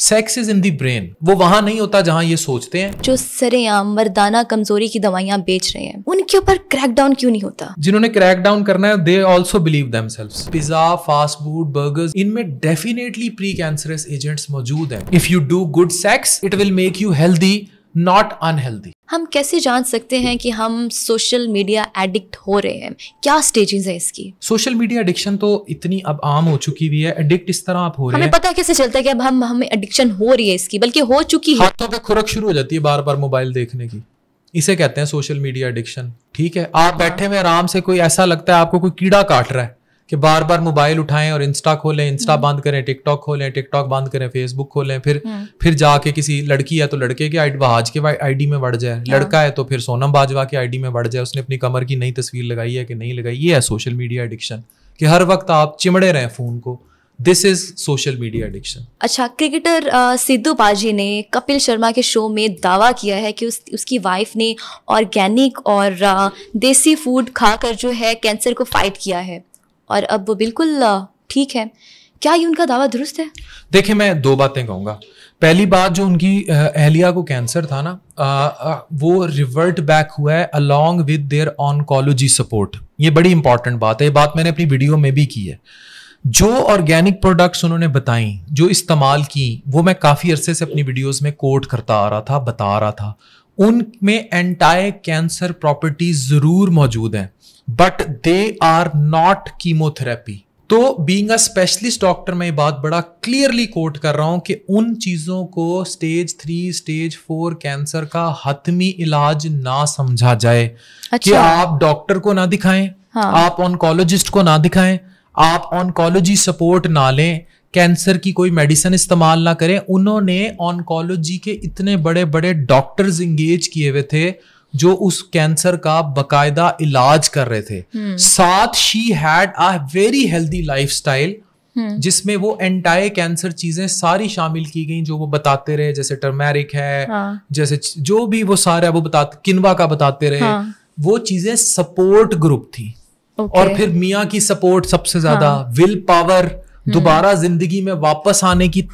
Sex is in the brain, वो वहां नहीं होता जहां ये सोचते हैं। जो सरेआम मर्दाना कमजोरी की दवाइयां बेच रहे हैं उनके ऊपर क्रैकडाउन क्यों नहीं होता? जिन्होंने क्रैक डाउन करना है they also believe themselves. Pizza, fast food, burgers, इनमें डेफिनेटली प्री कैंसरस एजेंट्स मौजूद हैं। If you do good sex it will make you healthy, not unhealthy. हम कैसे जान सकते हैं कि हम सोशल मीडिया एडिक्ट हो रहे हैं? क्या स्टेजेस है इसकी? सोशल मीडिया एडिक्शन तो इतनी अब आम हो चुकी हुई है, एडिक्ट इस तरह आप हो रहे हैं। हमें पता कैसे चलता है कि अब हमें एडिक्शन हो रही है इसकी, बल्कि हो चुकी है? हाथों पे खुरक शुरू हो जाती है बार बार मोबाइल देखने की, इसे कहते हैं सोशल मीडिया एडिक्शन। ठीक है, आप बैठे में आराम से, कोई ऐसा लगता है आपको कोई कीड़ा काट रहा है कि बार बार मोबाइल उठाएं और इंस्टा खोलें, इंस्टा बंद करें, टिकटॉक खोलें, टिकटॉक बंद करें, फेसबुक खोलें, फिर जाके किसी लड़की है तो लड़के के बहाज के आईडी में बढ़ जाए, लड़का है तो फिर सोनम बाजवा के आईडी में बढ़ जाए, उसने अपनी कमर की नई तस्वीर लगाई है कि नहीं लगाई। ये है सोशल मीडिया एडिक्शन, कि हर वक्त आप चिमड़े रहें फोन को। This is social media addiction. अच्छा, क्रिकेटर सिद्धू पाजी ने कपिल शर्मा के शो में दावा किया है कि उसकी वाइफ ने ऑर्गेनिक और देसी फूड खाकर जो है कैंसर को फाइट किया है और अब वो बिल्कुल ठीक है। क्या ये उनका दावा दुरुस्त है? देखिए, मैं दो बातें कहूंगा। पहली बात, जो उनकी अहलिया को कैंसर था ना, वो रिवर्ट बैक हुआ है along with their oncology support. ये बड़ी इंपॉर्टेंट बात है, ये बात मैंने अपनी वीडियो में भी की है। जो ऑर्गेनिक प्रोडक्ट्स उन्होंने बताई, जो इस्तेमाल की, वो मैं काफी अरसे से अपनी वीडियोस में कोट करता आ रहा था, बता रहा था। उनमें एंटाई कैंसर प्रॉपर्टीज जरूर मौजूद हैं, but they are not chemotherapy. तो बीइंग अ स्पेशलिस्ट डॉक्टर मैं ये बात बड़ा क्लियरली कोट कर रहा हूं कि उन चीजों को स्टेज 3, स्टेज 4 कैंसर का हतमी इलाज ना समझा जाए। अच्छा। कि आप डॉक्टर को ना दिखाएं, हाँ। आप ऑन्कोलॉजिस्ट को ना दिखाएं, आप ऑन्कोलॉजी सपोर्ट ना लें, कैंसर की कोई मेडिसिन इस्तेमाल ना करें। उन्होंने ऑन्कोलॉजी के इतने बड़े बड़े डॉक्टर्स इंगेज किए हुए थे जो उस कैंसर का बकायदा इलाज कर रहे थे। साथ she had a very healthy lifestyle, जिसमें वो एंटाई कैंसर चीजें सारी शामिल की गई जो वो बताते रहे, जैसे टर्मेरिक है, हाँ। जैसे जो भी वो सारा वो बताते, किनवा का बताते रहे, हाँ। वो चीजें सपोर्ट ग्रुप थी। और फिर मियाँ की सपोर्ट सबसे ज्यादा, हाँ। विल पावर, दोबारा जिंदगी में वापस आने की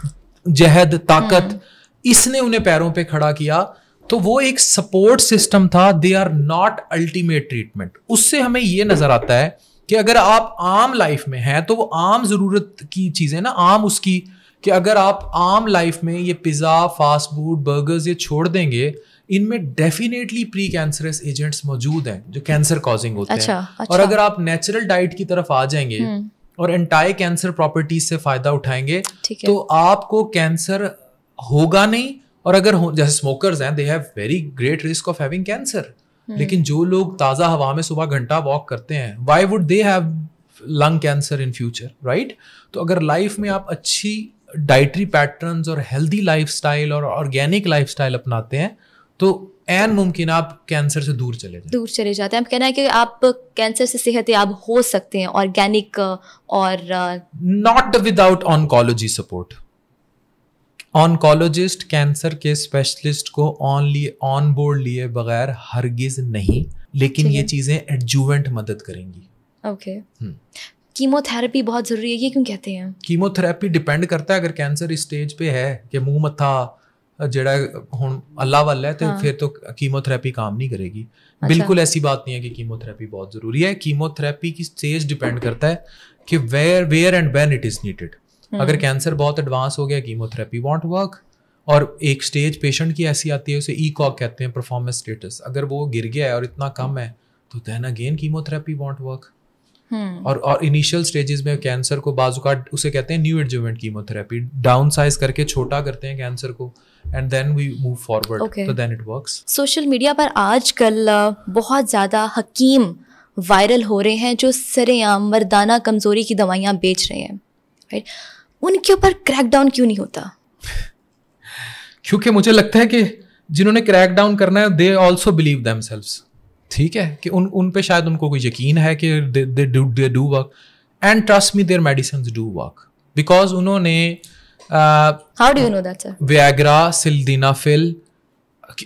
जहद, ताकत, इसने उन्हें पैरों पे खड़ा किया। तो वो एक सपोर्ट सिस्टम था। They are not ultimate treatment. उससे हमें ये नजर आता है कि अगर आप आम लाइफ में हैं तो वो आम जरूरत की चीजें ना, आम उसकी, कि अगर आप आम लाइफ में ये पिज्जा, फास्ट फूड, बर्गर्स ये छोड़ देंगे, इनमें डेफिनेटली प्री कैंसरस एजेंट्स मौजूद हैं जो कैंसर कॉजिंग होते हैं। अच्छा। और अगर आप नेचुरल डाइट की तरफ आ जाएंगे और एंटाई कैंसर प्रॉपर्टीज से फायदा उठाएंगे तो आपको कैंसर होगा नहीं। और अगर जैसे स्मोकर्स हैं, they have very great risk of having cancer. लेकिन जो लोग ताजा हवा में सुबह घंटा वॉक करते हैं, why would they have lung cancer in future, right? तो अगर लाइफ में आप अच्छी डाइटरी पैटर्न्स और हेल्दी लाइफस्टाइल और ऑर्गेनिक लाइफस्टाइल अपनाते हैं तो एन मुमकिन आप कैंसर से दूर चले जाते हैं। हम कहना है कि आप कैंसर से सेहतयाब हो सकते हैं ऑर्गेनिक और not without oncology support. Oncologist cancer के स्पेशलिस्ट को ऑन बोर्ड लिए बगैर हरगिज नहीं, लेकिन ये चीजें एडजुवेंट मदद करेंगी। ओके। कीमोथेरेपी बहुत जरूरी है, ये क्यों कहते हैं? कीमोथेरेपी डिपेंड करता है, अगर कैंसर इस स्टेज पे है कि मुंह मत्था जेड़ा हुण अल्लाह वाला है, तो हाँ। फिर तो कीमोथेरेपी काम नहीं करेगी। अच्छा। बिल्कुल ऐसी बात नहीं है कि कीमोथेरेपी बहुत जरूरी है। कीमोथेरेपी की स्टेज डिपेंड करता है कि where and when it is needed. अगर कैंसर बहुत एडवांस हो गया, कीमोथेरेपी वॉन्ट वर्क। और एक स्टेज पेशेंट की ऐसी आती है, उसे ECOG कहते हैं, परफॉर्मेंस स्टेटस। अगर वो गिर गया है और इतना कम है तो then again chemotherapy won't work. और इनिशियल स्टेजेस में कैंसर को बाजुका उसे कहते हैं neoadjuvant chemotherapy, down size करके छोटा करते हैं कैंसर को and then we move forward, तो then it works. Social media पर आजकल बहुत ज्यादा हकीम वायरल हो रहे हैं जो सरेआम मर्दाना कमजोरी की दवाइयां बेच रहे हैं, राइट? उनके ऊपर क्रैकडाउन क्यों नहीं होता? क्योंकि मुझे लगता है कि जिन्होंने क्रैकडाउन करना है दे ऑल्सो बिलीव देमसेल्व्स। ठीक है, कि उन पे शायद उनको कोई यकीन है कि they do work, and trust me their medicines do work, because उन्होंने how do you know that sir? Viagra, sildenafil,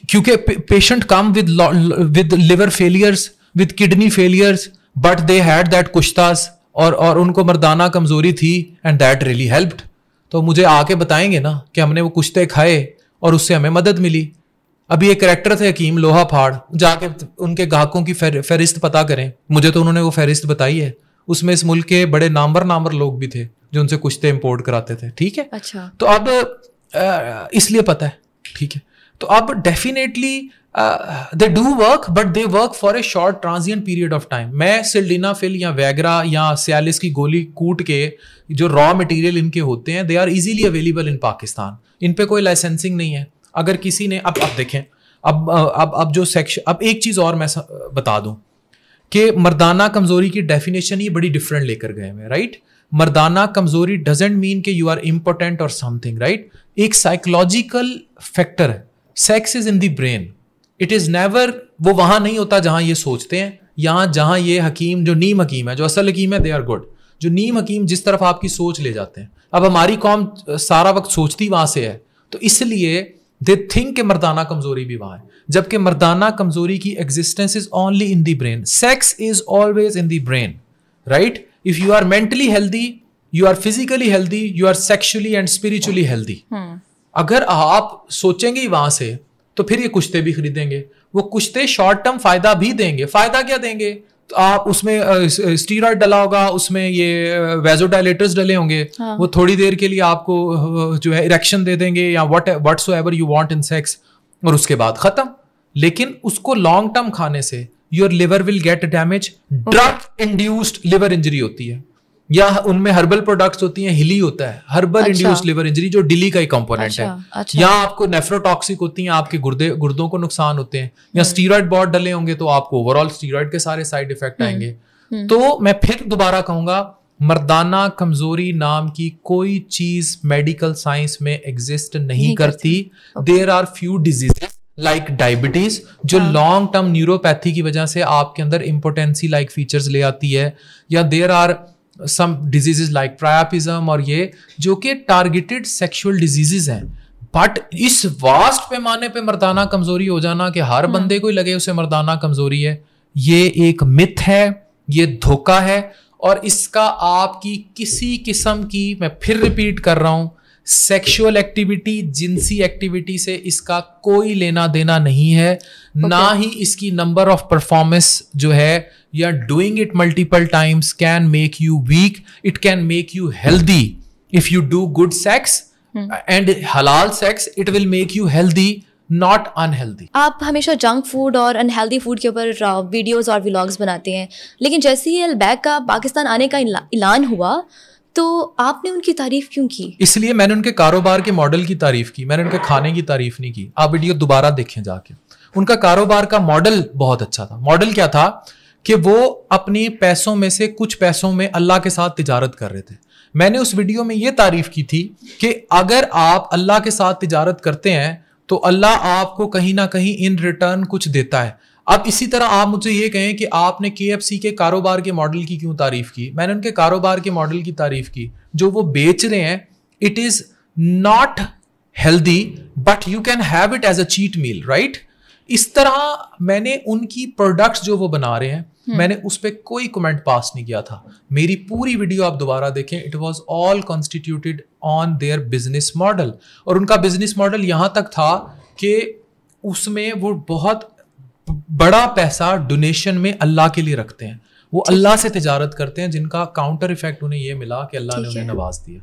क्योंकि patient come with liver failures, with kidney failures, but they had that कुश्तास और उनको मर्दाना कमजोरी थी and that really helped. तो मुझे आके बताएंगे ना कि हमने वो कुश्ते खाए और उससे हमें मदद मिली। अभी एक कैरेक्टर थे हकीम लोहा फाड़, जाके उनके ग्राहकों की फहरिस्त पता करें, मुझे तो उन्होंने वो फहरिस्त बताई है, उसमें इस मुल्क के बड़े नामवर लोग भी थे जो उनसे कुश्ते इंपोर्ट कराते थे, ठीक है। अच्छा। तो अब इसलिए पता है, ठीक है। तो अब definitely they do work, but they work for a short transient period of time. मैं सिल्डेनाफिल या वैगरा या सियालिस की गोली कूट के जो रॉ मटेरियल इनके होते हैं, they are easily available in Pakistan, इन पे कोई लाइसेंसिंग नहीं है। अगर किसी ने अब देखें, अब जो सेक्शन, अब एक चीज और मैं बता दूं कि मर्दाना कमजोरी की डेफिनेशन ही बड़ी डिफरेंट लेकर गए हैं, राइट। मर्दाना कमजोरी डजेंट मीन कि यू आर इम्पोर्टेंट और समथिंग, राइट। एक साइकोलॉजिकल फैक्टर है, sex is in the brain, it is never, वो वहां नहीं होता जहां ये सोचते हैं, यहां जहां ये हकीम, जो नीम हकीम है, जो असल हकीम है, दे आर गुड। जो नीम हकीम जिस तरफ आपकी सोच ले जाते हैं, अब हमारी कौम सारा वक्त सोचती वहां से है, तो इसलिए दे थिंक के मर्दाना कमजोरी भी वहां है, जबकि मर्दाना कमजोरी की existence is only in the brain. Sex is always in the brain, right. If you are mentally healthy, you are physically healthy, you are sexually and spiritually healthy. अगर आप सोचेंगे ही वहां से, तो फिर ये कुश्ते भी खरीदेंगे। वो कुश्ते शॉर्ट टर्म फायदा भी देंगे। फायदा क्या देंगे? तो आप उसमें स्टीरॉयड डला होगा, उसमें ये वेजोडाइलेटर्स डले होंगे, हाँ। वो थोड़ी देर के लिए आपको जो है इरेक्शन दे देंगे या whatsoever you want in sex, और उसके बाद खत्म। लेकिन उसको लॉन्ग टर्म खाने से your liver will get damage. Drug induced liver injury होती है, या उनमें हर्बल प्रोडक्ट्स होती हैं, हिली होता है, हर्बल इंड्यूस्ड लिवर इंजरी जो डिली का ही कंपोनेंट है। या आपको नेफ्रोटॉक्सिक होती हैं, आपके गुर्दों को नुकसान होते हैं, या स्टीरॉयड बहुत डले होंगे तो आपको ओवरऑल स्टीरॉयड के सारे साइड इफेक्ट आएंगे। तो मैं फिर दोबारा कहूंगा, मर्दाना कमजोरी नाम की कोई चीज मेडिकल साइंस में एग्जिस्ट नहीं करती। There are few diseases like diabetes जो लॉन्ग टर्म न्यूरोपैथी की वजह से आपके अंदर इम्पोर्टेंसी लाइक फीचर्स ले आती है, या there are some diseases like priapism, और ये जो कि टारगेटेड सेक्सुअल डिजीजेस हैं। बट इस वास्ट पैमाने पे मर्दाना कमजोरी हो जाना कि हर बंदे को ही लगे उसे मर्दाना कमजोरी है, ये एक मिथ है, ये धोखा है। और इसका आपकी किसी किस्म की, मैं फिर रिपीट कर रहा हूं, सेक्सुअल एक्टिविटी, जिनसी एक्टिविटी से इसका कोई लेना देना नहीं है। ना ही इसकी नंबर ऑफ परफॉर्मेंस जो है, या doing it multiple times can make you weak, it can make you healthy. If you do good sex and हलाल sex, it will make you healthy, not unhealthy. आप हमेशा जंक फूड और unhealthy food के ऊपर videos और vlogs बनाते हैं, लेकिन जैसे ही अलबैक का पाकिस्तान आने का ऐलान हुआ तो आपने उनकी तारीफ क्यों की? इसलिए मैंने उनके कारोबार के मॉडल की तारीफ की, मैंने उनके खाने की तारीफ नहीं की। आप वीडियो दोबारा देखें जाके, उनका कारोबार का मॉडल बहुत अच्छा था। मॉडल क्या था कि वो अपनी पैसों में से कुछ पैसों में अल्लाह के साथ तिजारत कर रहे थे। मैंने उस वीडियो में ये तारीफ की थी कि अगर आप अल्लाह के साथ तिजारत करते हैं तो अल्लाह आपको कहीं ना कहीं इन रिटर्न कुछ देता है। अब इसी तरह आप मुझे ये कहें कि आपने KFC के कारोबार के मॉडल की क्यों तारीफ की? मैंने उनके कारोबार के मॉडल की तारीफ की, जो वो बेच रहे हैं it is not healthy but you can have it as a cheat meal, right. इस तरह मैंने उनकी प्रोडक्ट्स जो वो बना रहे हैं, मैंने उस पर कोई कमेंट पास नहीं किया था। मेरी पूरी वीडियो आप दोबारा देखें, it was all constituted on their business model. और उनका बिजनेस मॉडल यहां तक था कि उसमें वो बहुत बड़ा पैसा डोनेशन में अल्लाह के लिए रखते हैं। वो अल्लाह से तिजारत करते हैं, जिनका काउंटर इफेक्ट उन्हें ये मिला कि अल्लाह ने उन्हें नवाज दिया।